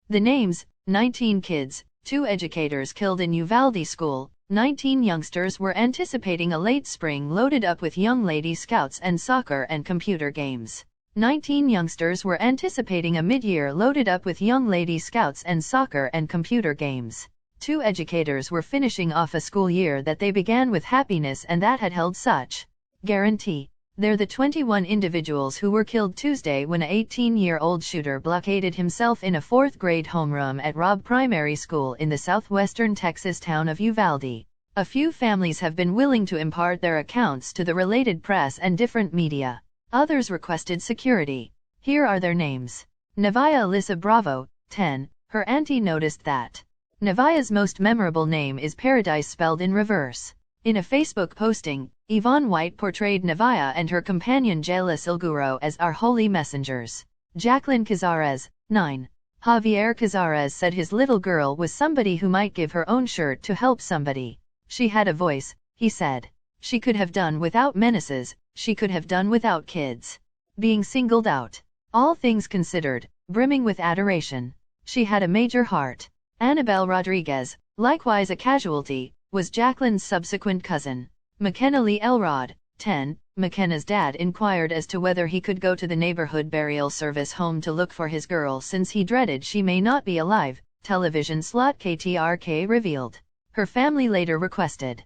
The names: 19 kids, 2 educators killed in Uvalde school. 19 youngsters were anticipating a late spring loaded up with young lady scouts and soccer and computer games. 19 youngsters were anticipating a mid-year loaded up with young lady scouts and soccer and computer games. 2 educators were finishing off a school year that they began with happiness and that had held such guarantee. They're the 21 individuals who were killed Tuesday when an 18-year-old shooter blockaded himself in a 4th-grade homeroom at Robb Primary School in the southwestern Texas town of Uvalde. A few families have been willing to impart their accounts to the related press and different media. Others requested security. Here are their names. Nevia Alyssa Bravo, 10. Her auntie noticed that Nevia's most memorable name is Paradise spelled in reverse. In a Facebook posting, Yvonne White portrayed Nevia and her companion Jayla Silguro as our holy messengers. Jacqueline Cazares, 9. Javier Cazares said his little girl was somebody who might give her own shirt to help somebody. She had a voice, he said. She could have done without menaces, she could have done without kids being singled out. All things considered, brimming with adoration. She had a major heart. Annabelle Rodriguez, likewise a casualty, was Jacqueline's subsequent cousin. McKenna Lee Elrod, 10. McKenna's dad inquired as to whether he could go to the neighborhood burial service home to look for his girl since he dreaded she may not be alive, television slot KTRK revealed. Her family later requested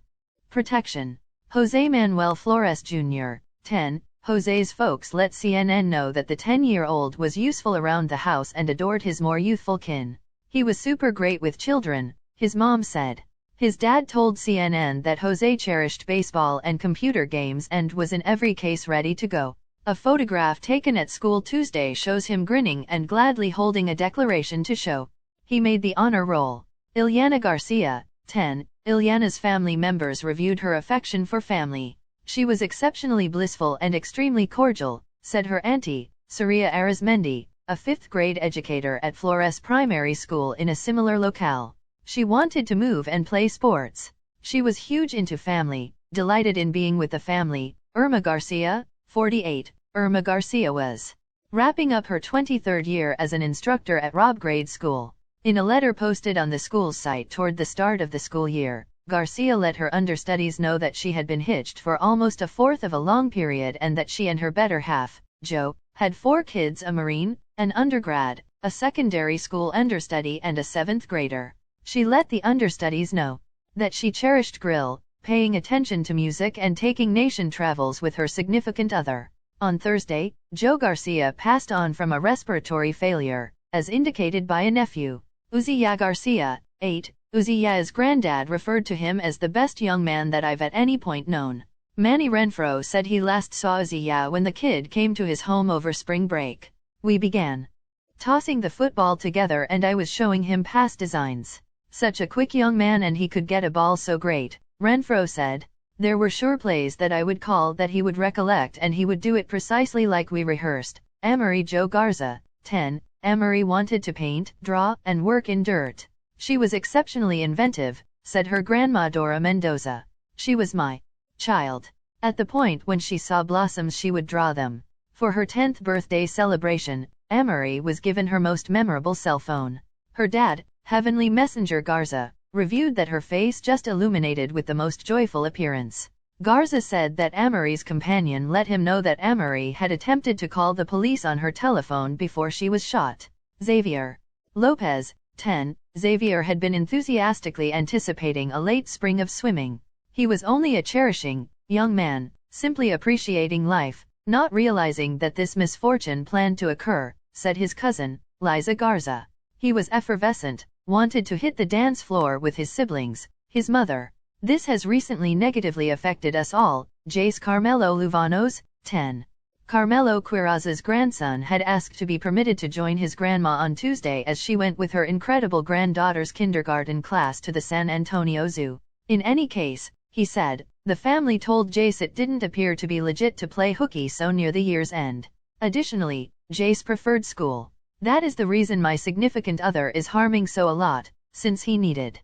protection. Jose Manuel Flores Jr., 10. Jose's folks let CNN know that the 10-year-old was useful around the house and adored his more youthful kin. He was super great with children, his mom said. His dad told CNN that Jose cherished baseball and computer games and was in every case ready to go. A photograph taken at school Tuesday shows him grinning and gladly holding a declaration to show he made the honor roll. Ileana Garcia, 10. Ileana's family members reviewed her affection for family. She was exceptionally blissful and extremely cordial, said her auntie, Saria Arizmendi, a 5th-grade educator at Flores Primary School in a similar locale. She wanted to move and play sports. She was huge into family, delighted in being with the family. Irma Garcia, 48. Irma Garcia was wrapping up her 23rd year as an instructor at Robb Grade School. In a letter posted on the school's site toward the start of the school year, Garcia let her understudies know that she had been hitched for almost a fourth of a long period and that she and her better half, Joe, had 4 kids: a Marine, an undergrad, a secondary school understudy and a 7th grader. She let the understudies know that she cherished grill, paying attention to music and taking nation travels with her significant other. On Thursday, Joe Garcia passed on from a respiratory failure, as indicated by a nephew. Uziya Garcia, 8. Uziya's granddad referred to him as the best young man that I've at any point known. Manny Renfro said he last saw Uziya when the kid came to his home over spring break. We began tossing the football together and I was showing him pass designs. Such a quick young man and he could get a ball so great, Renfro said. There were sure plays that I would call that he would recollect and he would do it precisely like we rehearsed. Amory Jo Garza, 10. Amory wanted to paint, draw, and work in dirt. She was exceptionally inventive, said her grandma Dora Mendoza. She was my child. At the point when she saw blossoms she would draw them. For her 10th birthday celebration, Amory was given her most memorable cell phone. Her dad, Heavenly Messenger Garza, reviewed that her face just illuminated with the most joyful appearance. Garza said that Amory's companion let him know that Amory had attempted to call the police on her telephone before she was shot. Xavier Lopez, 10. Xavier had been enthusiastically anticipating a late spring of swimming. He was only a cherishing young man, simply appreciating life, not realizing that this misfortune planned to occur, said his cousin, Liza Garza. He was effervescent, wanted to hit the dance floor with his siblings, his mother. This has recently negatively affected us all, Jace Carmelo Luvanos, 10. Carmelo Quiraz's grandson had asked to be permitted to join his grandma on Tuesday as she went with her incredible granddaughter's kindergarten class to the San Antonio Zoo. In any case, he said, the family told Jace it didn't appear to be legit to play hooky so near the year's end. Additionally, Jace preferred school. That is the reason my significant other is harming so a lot, since he needed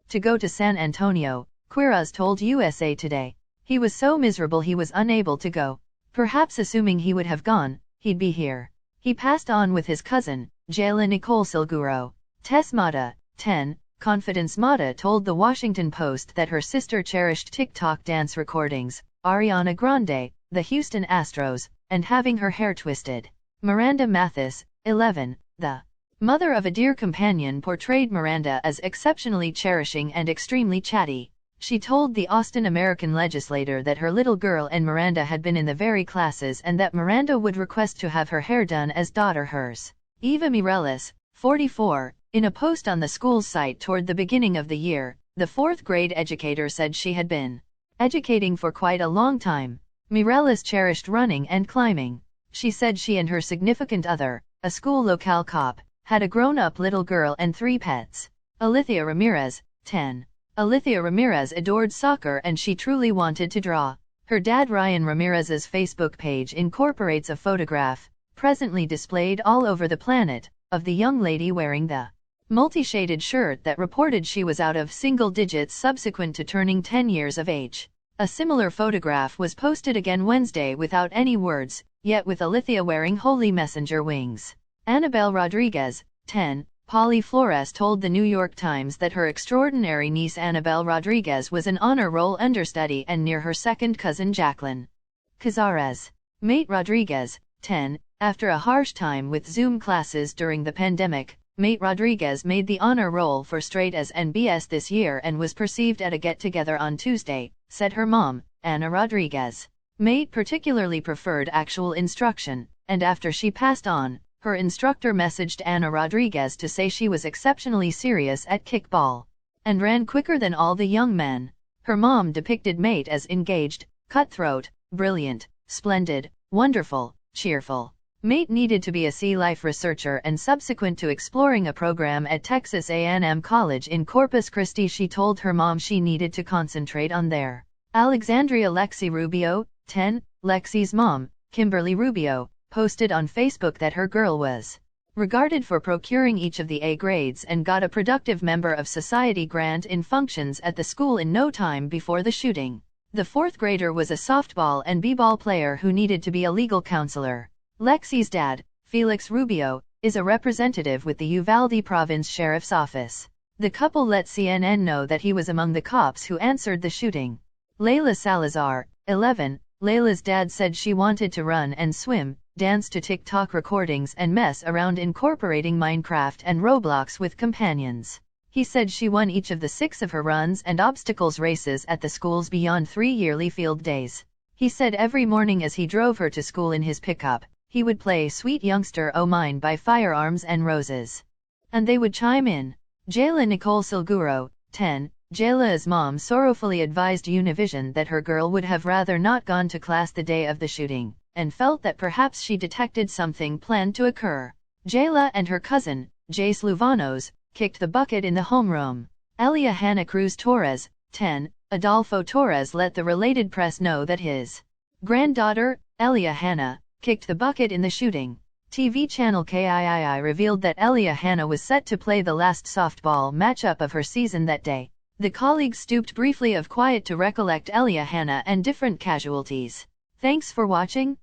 to go to San Antonio, Quiraz told USA Today. He was so miserable he was unable to go. Perhaps assuming he would have gone, he'd be here. He passed on with his cousin, Jayla Nicole Silguro. Tess Mata, 10, Confidence Mata told The Washington Post that her sister cherished TikTok dance recordings, Ariana Grande, the Houston Astros, and having her hair twisted. Miranda Mathis, 11, the mother of a dear companion, portrayed Miranda as exceptionally cherishing and extremely chatty. She told the Austin American legislator that her little girl and Miranda had been in the very classes and that Miranda would request to have her hair done as daughter hers. Eva Mireles, 44, in a post on the school's site toward the beginning of the year, the fourth-grade educator said she had been educating for quite a long time. Mireles cherished running and climbing. She said she and her significant other, a school locale cop, had a grown-up little girl and 3 pets. Alithia Ramirez, 10. Alithia Ramirez adored soccer and she truly wanted to draw. Her dad Ryan Ramirez's Facebook page incorporates a photograph, presently displayed all over the planet, of the young lady wearing the multi-shaded shirt that reported she was out of single digits subsequent to turning 10 years of age. A similar photograph was posted again Wednesday without any words, yet with Alithia wearing Holy Messenger wings. Annabelle Rodriguez, 10, Polly Flores told the New York Times that her extraordinary niece Annabelle Rodriguez was an honor roll understudy and near her second cousin Jacqueline Cazares. Mate Rodriguez, 10, after a harsh time with Zoom classes during the pandemic, Mate Rodriguez made the honor roll for Straight A's and BS this year and was perceived at a get-together on Tuesday, said her mom, Anna Rodriguez. Mate particularly preferred actual instruction, and after she passed on, her instructor messaged Anna Rodriguez to say she was exceptionally serious at kickball and ran quicker than all the young men. Her mom depicted Mate as engaged, cutthroat, brilliant, splendid, wonderful, cheerful. Mate needed to be a sea life researcher, and subsequent to exploring a program at Texas A&M College in Corpus Christi, she told her mom she needed to concentrate on there. Alexandria Lexi Rubio, 10, Lexi's mom, Kimberly Rubio, posted on Facebook that her girl was regarded for procuring each of the A grades and got a productive member of society grant in functions at the school in no time before the shooting. The fourth grader was a softball and b-ball player who needed to be a legal counselor. Lexi's dad, Felix Rubio, is a representative with the Uvalde Province Sheriff's Office. The couple let CNN know that he was among the cops who answered the shooting. Layla Salazar, 11, Layla's dad said she wanted to run and swim, dance to TikTok recordings and mess around incorporating Minecraft and Roblox with companions. He said she won each of the 6 of her runs and obstacles races at the school's Beyond 3 yearly field days. He said every morning as he drove her to school in his pickup, he would play Sweet Youngster Oh Mine by Firearms and Roses. And they would chime in. Jayla Nicole Silguro, 10, Jayla's mom sorrowfully advised Univision that her girl would have rather not gone to class the day of the shooting, and felt that perhaps she detected something planned to occur. Jayla and her cousin, Jace Luvanos, kicked the bucket in the homeroom. Elia Hannah Cruz Torres, 10, Adolfo Torres let the related press know that his granddaughter, Elia Hannah, kicked the bucket in the shooting. TV channel KIII revealed that Elia Hannah was set to play the last softball matchup of her season that day. The colleagues stooped briefly of quiet to recollect Elia Hannah and different casualties. Thanks for watching.